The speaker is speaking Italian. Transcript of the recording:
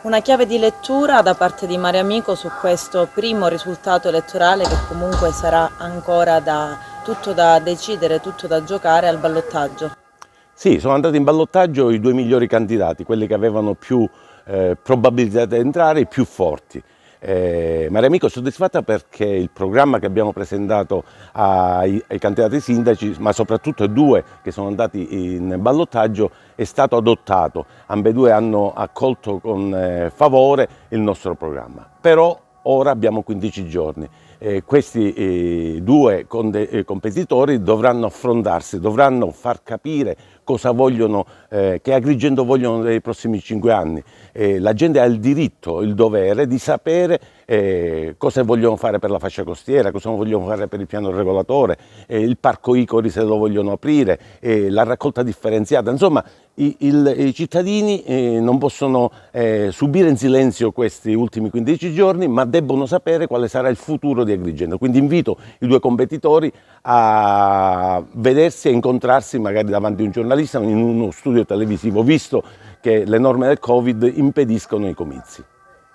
Una chiave di lettura da parte di Mare Amico su questo primo risultato elettorale che comunque sarà ancora tutto da decidere, tutto da giocare al ballottaggio. Sì, sono andati in ballottaggio i due migliori candidati, quelli che avevano più probabilità di entrare, i più forti. Maria Amico è soddisfatta perché il programma che abbiamo presentato ai candidati sindaci, ma soprattutto ai due che sono andati in ballottaggio, è stato adottato. Ambedue hanno accolto con favore il nostro programma. Però ora abbiamo 15 giorni. Questi due competitori dovranno affrontarsi, dovranno far capire cosa vogliono, che Agrigento vogliono nei prossimi 5 anni. La gente ha il diritto, il dovere di sapere cosa vogliono fare per la fascia costiera, cosa vogliono fare per il piano regolatore, il parco Icori se lo vogliono aprire, la raccolta differenziata. Insomma, i cittadini non possono subire in silenzio questi ultimi 15 giorni, ma debbono sapere quale sarà il futuro di Agrigento. Quindi invito i due competitori a vedersi e incontrarsi magari davanti a un giornalista in uno studio televisivo, visto che le norme del Covid impediscono i comizi.